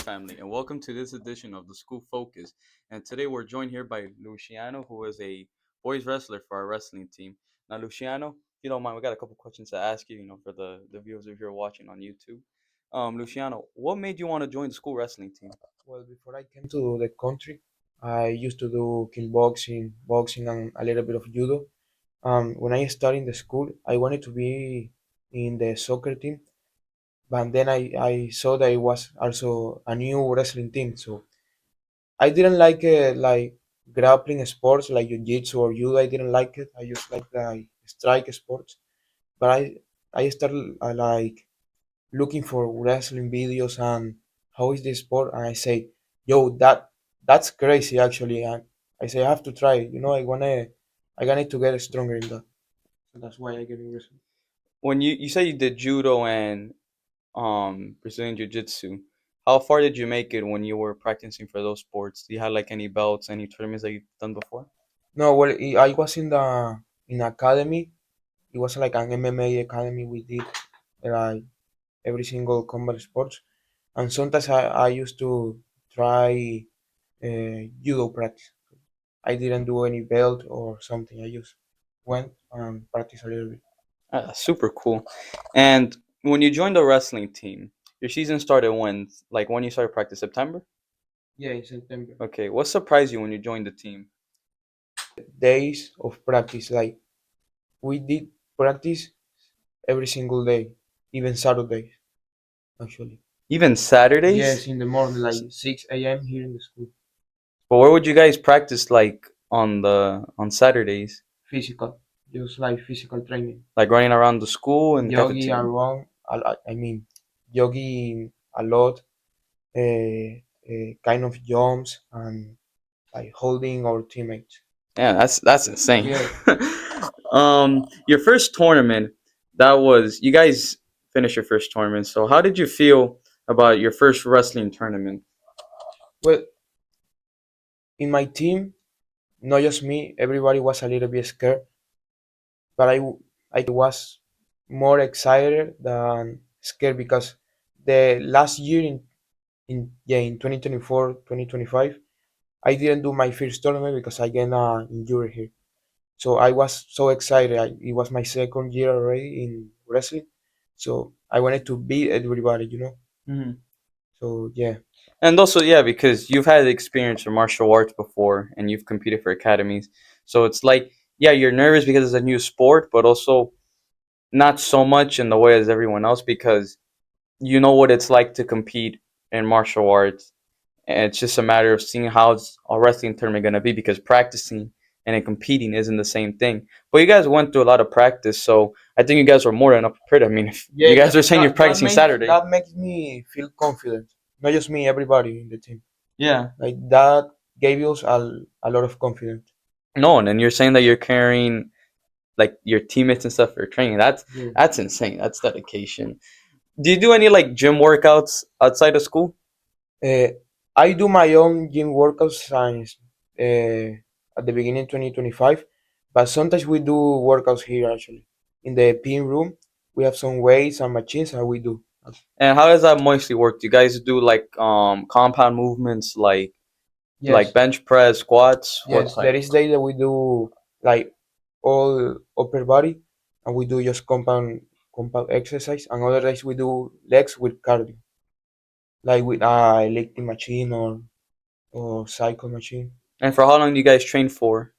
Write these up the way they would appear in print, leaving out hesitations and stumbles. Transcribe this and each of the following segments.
family, and welcome to this edition of the School Focus. And today we're joined here by Luciano, who is a boys wrestler for our wrestling team. Now, Luciano, if you don't mind, we got a couple questions to ask you, for the viewers if you're watching on YouTube. Luciano, what made you want to join the school wrestling team? Well, before I came to the country, I used to do kickboxing, boxing, and a little bit of judo. When I started in the school, I wanted to be in the soccer team, but then I saw that it was also a new wrestling team. So I didn't like grappling sports like jiu-jitsu or judo. I didn't like it. I just like strike sports. But I started like looking for wrestling videos and how is this sport, and I say, yo, that's crazy actually, and I say I have to try it. I wanted to get stronger in that. So that's why I get in wrestling. When you say you did judo and Brazilian Jiu-Jitsu, how far did you make it when you were practicing for those sports? Do you have like any belts, any tournaments that you've done before? No, well, I was in academy. It was like an MMA academy. We did like every single combat sports, and sometimes I used to try judo practice. I didn't do any belt or something. I just went and practiced a little bit. Super cool. And when you joined the wrestling team, your season started when? Like when you started practice, September? Yeah, in September. Okay. What surprised you when you joined the team? Days of practice. Like we did practice every single day, even Saturdays, actually. Even Yes, Saturdays? in the morning, like 6 a.m. here in the school. But where would you guys practice like on Saturdays? Physical, just like physical training. Like running around the school and Yogi cafeteria? around, I mean, jogging a lot, kind of jumps and like holding our teammates. Yeah, that's insane. Yeah, Your first tournament, that was you guys finished your first tournament. So how did you feel about your first wrestling tournament? well, in my team, not just me, everybody was a little bit scared, but I was more excited than scared because the last year in 2024 2025 I didn't do my first tournament because I get injured here. So I was so excited. It was my second year already in wrestling, so I wanted to beat everybody. Mhm. So yeah, And also, yeah, because you've had experience in martial arts before and you've competed for academies. So it's like, yeah, you're nervous because it's a new sport, but also not so much in the way as everyone else because you know what it's like to compete in martial arts. And it's just a matter of seeing how a wrestling tournament going to be because practicing and then competing isn't the same thing. But you guys went through a lot of practice, so I think you guys were more than up prepared. I mean, if yeah, you guys are saying you're practicing Saturday. that makes me feel confident. Not just me, everybody in the team. Yeah. Like that gave us a lot of confidence. No, and then you're saying that you're carrying like your teammates and stuff for training. That's Yeah. that's insane. That's dedication. Do you do any like gym workouts outside of school? Uh, I do my own gym workouts since at the beginning 2025, but sometimes we do workouts here actually. In the PM room, we have some weights and machines, and we do. And how does that mostly work? Do you guys do like compound movements like Yes, bench press, squats? What yes. type? There is days that we do like all upper body, and we do just compound exercise, and other days we do legs with cardio, like with a lifting machine or cycle machine. And for how long do you guys train for?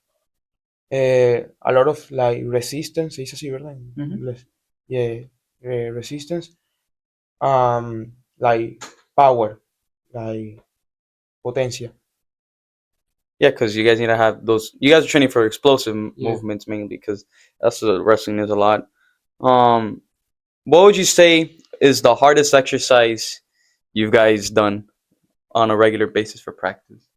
A lot of like resistance, ¿se dice así, verdad? En Hmm. inglés. Yeah, resistance. Like power, like potencia. Yeah, because you guys need to have those. You guys are training for explosive Yeah. movements mainly because that's what wrestling is a lot. Um, what would you say is the hardest exercise you guys done on a regular basis for practice?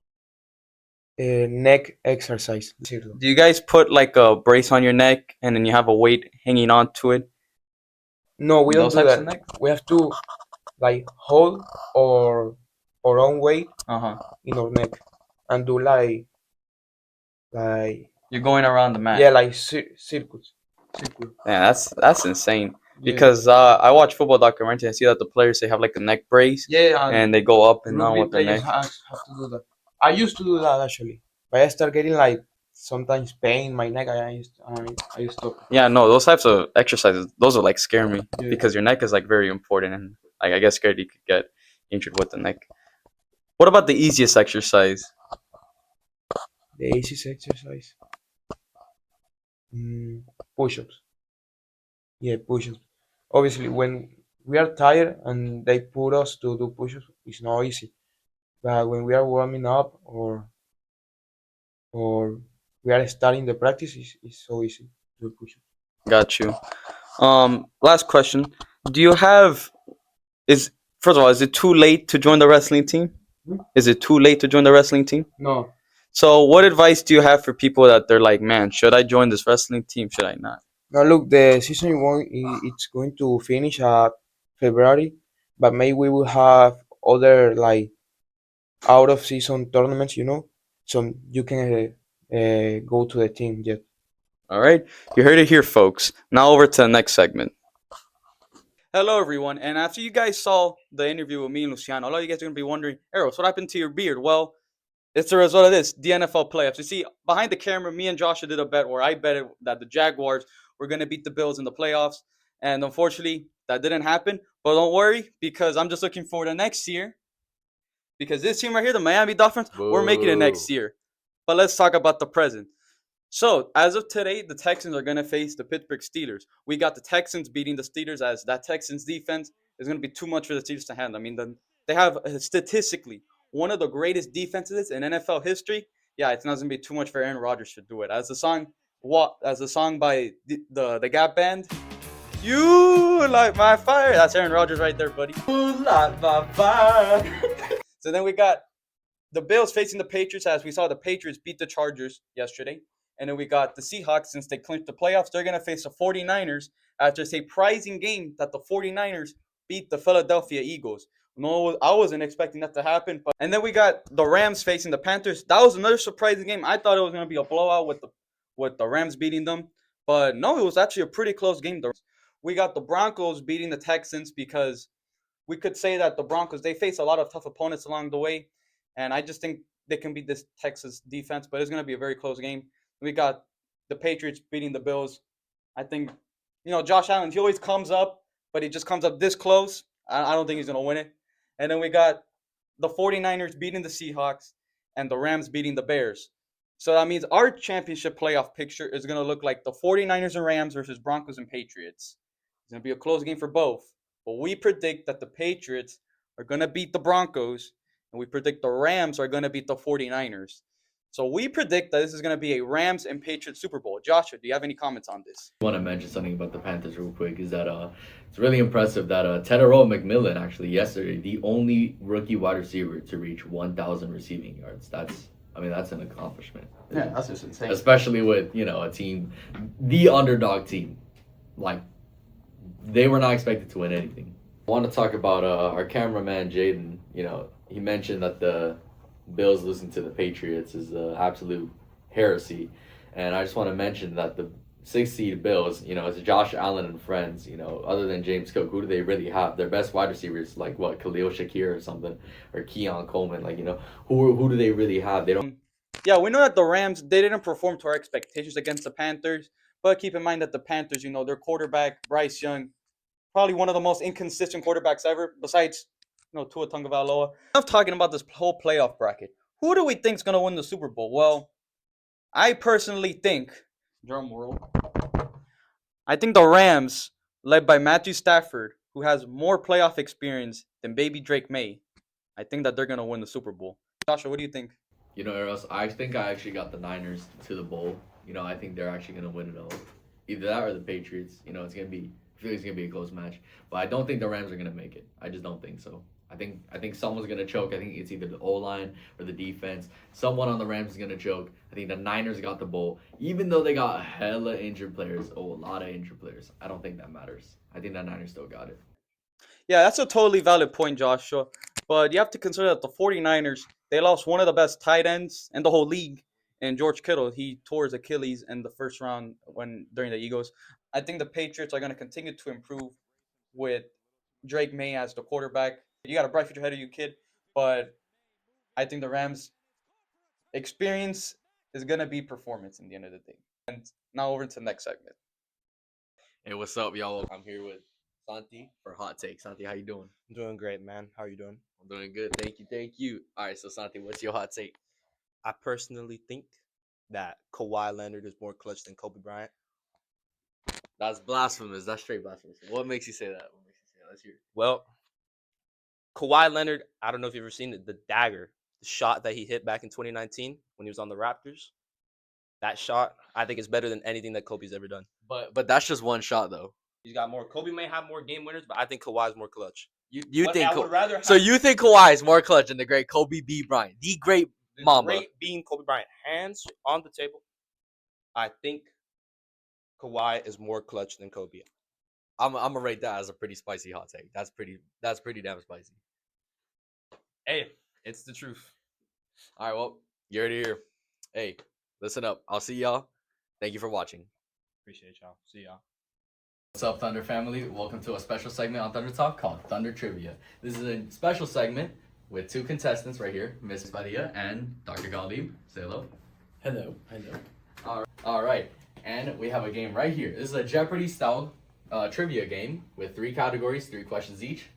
Neck exercise. Decirlo. Do you guys put like a brace on your neck and then you have a weight hanging onto it? No, we don't Those do types of that. neck? We have to like hold our own weight Uh huh. in our neck and do like You're going around the yeah, mat. like circuits. Circle. Yeah, that's insane. Yeah, because I watch football documentaries and I see that the players they have like a neck brace yeah, and and they go up and down rugby with their players neck. have to do that. I used to do that actually, but I start getting like sometimes pain in my neck. I used to stop. Yeah, no, those types of exercises, those are like scare me Yeah, because your neck is like very important and like I get scared you could get injured with the neck. What about the easiest exercise? the easiest exercise, mm, push-ups. Yeah, push-ups. Obviously, when we are tired and they put us to do push-ups, it's not easy. But when we are warming up or we are starting the practice, it's so easy to do push-ups. Got you. Last question. Do you have is first of all, is it too late to join the wrestling team? Hmm? Is it too late to join the wrestling team? No, So, what advice do you have for people that they're like, man, should I join this wrestling team? Should I not? no. Look, the season one it's going to finish at February, but maybe we will have other like out of season tournaments, so you can go to the team yet. All right, you heard it here, folks. Now over to the next segment. Hello, everyone. And after you guys saw the interview with me and Luciano, a lot of you guys are gonna be wondering, Eros, what happened to your beard? Well, it's the result of this, the NFL playoffs. You see, behind the camera, me and Joshua did a bet where I betted that the Jaguars were going to beat the Bills in the playoffs. And unfortunately, that didn't happen. But don't worry, because I'm just looking forward to next year. Because this team right here, the Miami Dolphins, we're making it next Boo. year. But let's talk about the present. So, as of today, the Texans are going to face the Pittsburgh Steelers. We got the Texans beating the Steelers as that Texans defense is going to be too much for the Steelers to handle. I mean, they have statistically one of the greatest defenses in NFL history. Yeah, it's not going to be too much for Aaron Rodgers to do it. As the song by the Gap Band, "You Light My Fire." That's Aaron Rodgers right there, buddy. Ooh, light my fire. So then we got the Bills facing the Patriots, as we saw the Patriots beat the Chargers yesterday. And then we got the Seahawks, since they clinched the playoffs, they're going to face the 49ers after a surprising game that the 49ers beat the Philadelphia Eagles. No, I wasn't expecting that to happen. And then we got the Rams facing the Panthers. That was another surprising game. I thought it was going to be a blowout with the Rams beating them. But no, it was actually a pretty close game. We got the Broncos beating the Texans because we could say that the Broncos, they face a lot of tough opponents along the way, and I just think they can beat this Texas defense, but it's going to be a very close game. We got the Patriots beating the Bills. I think, Josh Allen, he always comes up, but he just comes up this close. I don't think he's going to win it. And then we got the 49ers beating the Seahawks and the Rams beating the Bears. So that means our championship playoff picture is going to look like the 49ers and Rams versus Broncos and Patriots. It's going to be a close game for both. But we predict that the Patriots are going to beat the Broncos, and we predict the Rams are going to beat the 49ers. So we predict that this is going to be a Rams and Patriots Super Bowl. Joshua, do you have any comments on this? I want to mention something about the Panthers real quick. Is that it's really impressive that Teteroa McMillan actually yesterday the only rookie wide receiver to reach 1,000 receiving yards. That's an accomplishment. Yeah, that's just insane. Especially with a team, the underdog team, like they were not expected to win anything. I want to talk about our cameraman Jaden. He mentioned that the Bills losing to the Patriots is absolute heresy, and I just want to mention that the 6 seed Bills, it's Josh Allen and friends. Other than James Cook, who do they really have? Their best wide receivers, like what, Khalil Shakir or something, or Keon Coleman. Who do they really have? They don't. Yeah, we know that the Rams, they didn't perform to our expectations against the Panthers, but keep in mind that the Panthers, their quarterback, Bryce Young, probably one of the most inconsistent quarterbacks ever, besides, Tua Tagovailoa. Enough talking about this whole playoff bracket. Who do we think is going to win the Super Bowl? Well, I personally think, drum roll, I think the Rams, led by Matthew Stafford, who has more playoff experience than baby Drake May, I think that they're going to win the Super Bowl. Joshua, what do you think? Eros, I think I actually got the Niners to the bowl. I think they're actually gonna win it all. Either that or the Patriots. It's gonna be. I feel like it's gonna be a close match, but I don't think the Rams are gonna make it. I just don't think so. I think someone's gonna choke. I think it's either the O line or the defense. Someone on the Rams is gonna choke. I think the Niners got the bowl, even though they got hella injured players. Oh, a lot of injured players. I don't think that matters. I think the Niners still got it. Yeah, that's a totally valid point, Joshua. But you have to consider that the 49ers, they lost one of the best tight ends in the whole league, and George Kittle. He tore his Achilles in the first round during the Eagles. I think the Patriots are going to continue to improve with Drake May as the quarterback. You got a bright future ahead of you, kid. But I think the Rams' experience is going to be performance in the end of the day. And now over to the next segment. Hey, what's up, y'all? I'm here with Santi for Hot Take. Santi, how you doing? I'm doing great, man. How are you doing? I'm doing good. Thank you. All right, so Santi, what's your hot take? I personally think that Kawhi Leonard is more clutch than Kobe Bryant. That's blasphemous. That's straight blasphemous. What makes you say that? What makes you say that? Let's hear it. Well, Kawhi Leonard, I don't know if you've ever seen it, the dagger, the shot that he hit back in 2019 when he was on the Raptors. That shot, I think, is better than anything that Kobe's ever done. But that's just one shot though. He's got more. Kobe may have more game winners, but I think Kawhi's more clutch. You But think I would rather have so? You think Kawhi is more clutch than the great Kobe B. Bryant, the great the Mamba? great being Kobe Bryant, hands on the table. I think Kawhi is more clutch than Kobe. I'm gonna rate that as a pretty spicy hot take. That's pretty damn spicy. Hey, it's the truth. All right, well, you already here. Hey, listen up. I'll see y'all. Thank you for watching. Appreciate y'all. See y'all. What's up, Thunder family? Welcome to a special segment on Thunder Talk called Thunder Trivia. This is a special segment with two contestants right here, Miss Badia and Dr. Galib. Say hello. Hello. All right, and we have a game right here. This is a Jeopardy style trivia game with 3 categories, 3 questions each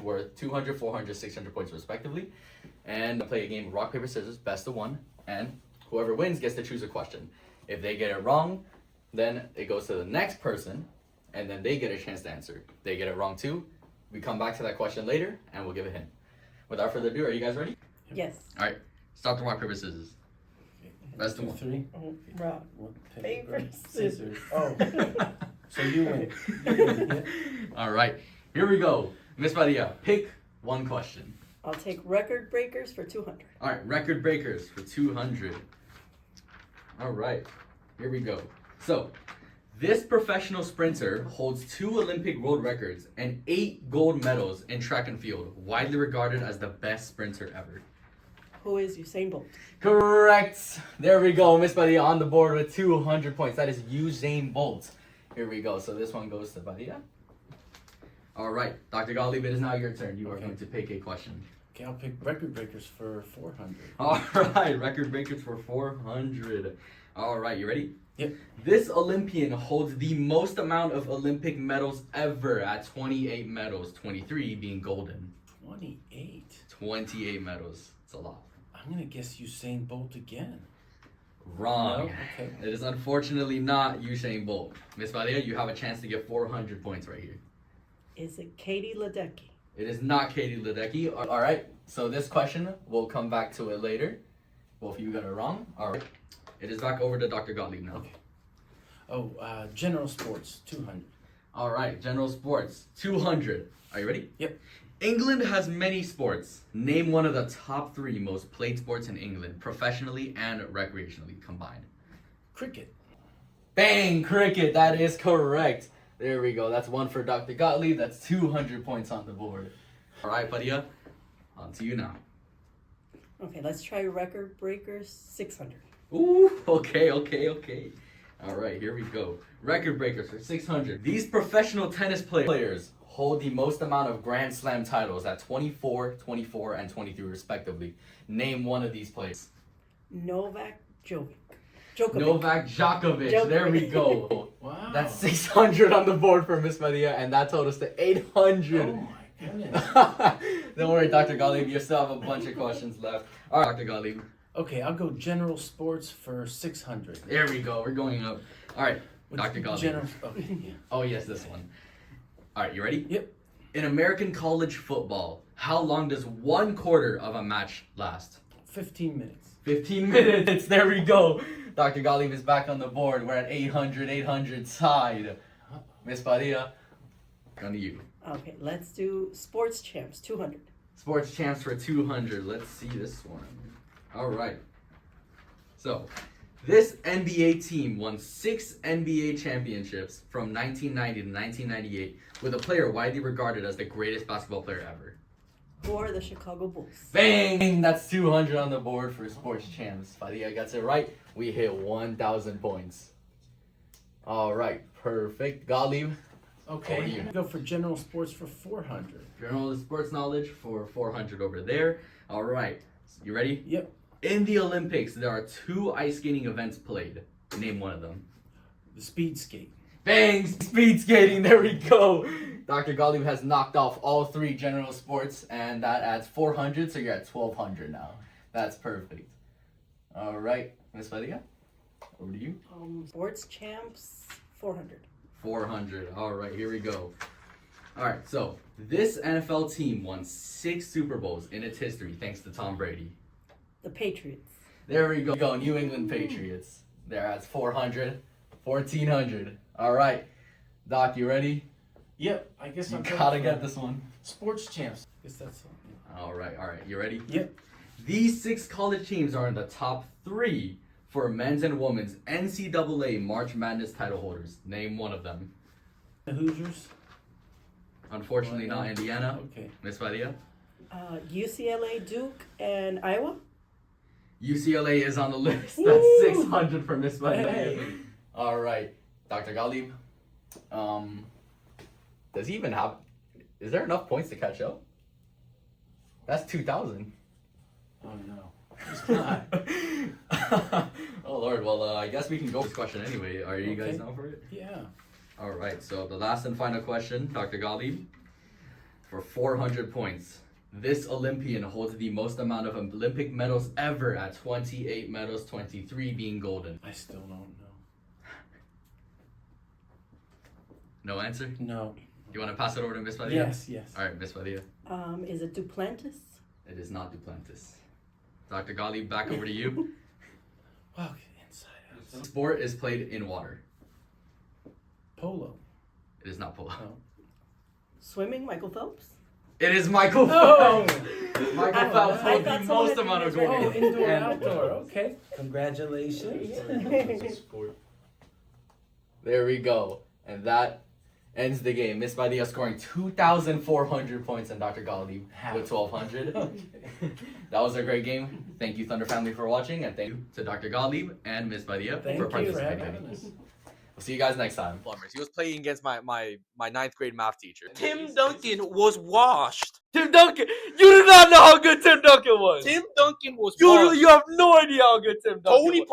worth 200, 400, 600 points respectively. And play a game of rock, paper, scissors, best of one, and whoever wins gets to choose a question. If they get it wrong, then it goes to the next person, and then they get a chance to answer. If they get it wrong too, we come back to that question later, and we'll give a hint. Without further ado, are you guys ready? Yes. All right, start the rock, paper, scissors. Best of one. 3. Rock. One, Paper, scissors. Oh, so you win. You win. Yeah. All right, here we go. Miss Badia, pick one question. I'll take record breakers for 200. All right, record breakers for 200. All right, here we go. So, this professional sprinter holds 2 Olympic world records and 8 gold medals in track and field, widely regarded as the best sprinter ever. Who is Usain Bolt? Correct. There we go. Miss Badia on the board with 200 points. That is Usain Bolt. Here we go. So this one goes to Badia. All right, Dr. Gottlieb, it is now your turn. You are Okay. going to pick a question. Okay, I'll pick record breakers for 400. All right, record breakers for 400. All right, you ready? Yep. This Olympian holds the most amount of Olympic medals ever at 28 medals, 23 being golden. 28. 28 medals. It's a lot. I'm gonna guess Usain Bolt again. Wrong. No? Okay. It is unfortunately not Usain Bolt. Miss Valia, you have a chance to get 400 points right here. Is it Katie Ledecky? It is not Katie Ledecky. All right, so this question, we'll come back to it later. Both of you got it wrong. All right. It is back over to Dr. Gottlieb now. Okay. Oh, general sports, 200. All right, general sports, 200. Are you ready? Yep. England has many sports. Name one of the top 3 most played sports in England, professionally and recreationally combined. Cricket. Bang, cricket. That is correct. There we go. That's one for Dr. Gottlieb. That's 200 points on the board. All right, Badia, on to you now. Okay, let's try record breakers 600. Ooh, okay. All right, here we go. Record breakers for 600. These professional tennis players hold the most amount of Grand Slam titles at 24, 24, and 23 respectively. Name one of these players. Novak Djokovic. Novak Djokovic. There we go. Wow. That's 600 on the board for Miss Maria, and that totals to 800. Oh my goodness. Don't worry, Dr. Gottlieb, you still have a bunch of questions left. All right, Dr. Gottlieb. Okay, I'll go general sports for 600. There we go. We're going up. All right, What's Dr. Gottlieb. General, okay, yeah. Oh, yes, this one. All right, you ready? Yep. In American college football, how long does 1/4 of a match last? 15 minutes. 15 minutes. There we go. Dr. Gottlieb is back on the board. We're at 800 side. Miss Padilla, on to you. Okay, let's do sports champs 200. Sports champs for 200. Let's see this one. All right. So, this NBA team won 6 NBA championships from 1990 to 1998 with a player widely regarded as the greatest basketball player ever. Who are the Chicago Bulls? Bang! That's 200 on the board for sports champs. Padilla gets it right. We hit 1,000 points. All right, perfect. Gottlieb, Okay, Over to you. go for general sports for 400. general sports knowledge for 400 over there. All right, you ready? Yep. In the Olympics, there are 2 ice skating events played. Name one of them. The speed skate. Bang! Speed skating. There we go. Dr. Gottlieb has knocked off all 3 general sports, and that adds 400, so you're at 1200 now. That's perfect. All right, Miss Valia, over to you. Sports champs, 400. 400. All right, here we go. All right, so this NFL team won 6 Super Bowls in its history thanks to Tom Brady. The Patriots. There we go. New England Patriots. There at 400, 1400. All right, Doc, you ready? Yep, I guess You I'm gotta get this one. Sports champs. Guess that's all. All right, you ready? Yep. These 6 college teams are in the top 3 for men's and women's NCAA March Madness title holders. Name one of them. The Hoosiers. Unfortunately, not Indiana. Okay. Miss Valia? UCLA, Duke, and Iowa. UCLA is on the list. That's Woo! 600 for Miss Valia. Hey. All right, Dr. Gottlieb. Does he even have? Is there enough points to catch up? That's 2,000. Oh no. It's not. Oh Lord. Well, I guess we can go with this question anyway. Are you guys Okay. down for it? Yeah. All right. So the last and final question, Dr. Gottlieb, for 400 points. This Olympian holds the most amount of Olympic medals ever at 28 medals, 23 being golden. I still don't know. No answer? No. You want to pass it over to Miss Valia? Yes, yes. All right, Miss Valia. Is it Duplantis? It is not Duplantis. Dr. Gottlieb, back over to you. Wow, inside out. Sport is played in water. Polo. It is not polo. No. Swimming, Michael Phelps? It is Michael Oh! Phelps. Michael I Phelps thought holds the someone most had amount of been Oh, gold. indoor, And- outdoor. Okay. Congratulations. There we go. And that ends the game. Miss Badia scoring 2,400 points and Dr. Gottlieb with 1,200. That was a great game. Thank you, Thunder family, for watching. And thank you to Dr. Gottlieb and Miss Badia Thank for you for participating. having us. We'll see you guys next time. Plumbers. He was playing against my ninth grade math teacher. Tim Duncan was washed. Tim Duncan, you do not know how good Tim Duncan was. Tim Duncan was You washed. you have no idea how good Tim Duncan Tony was.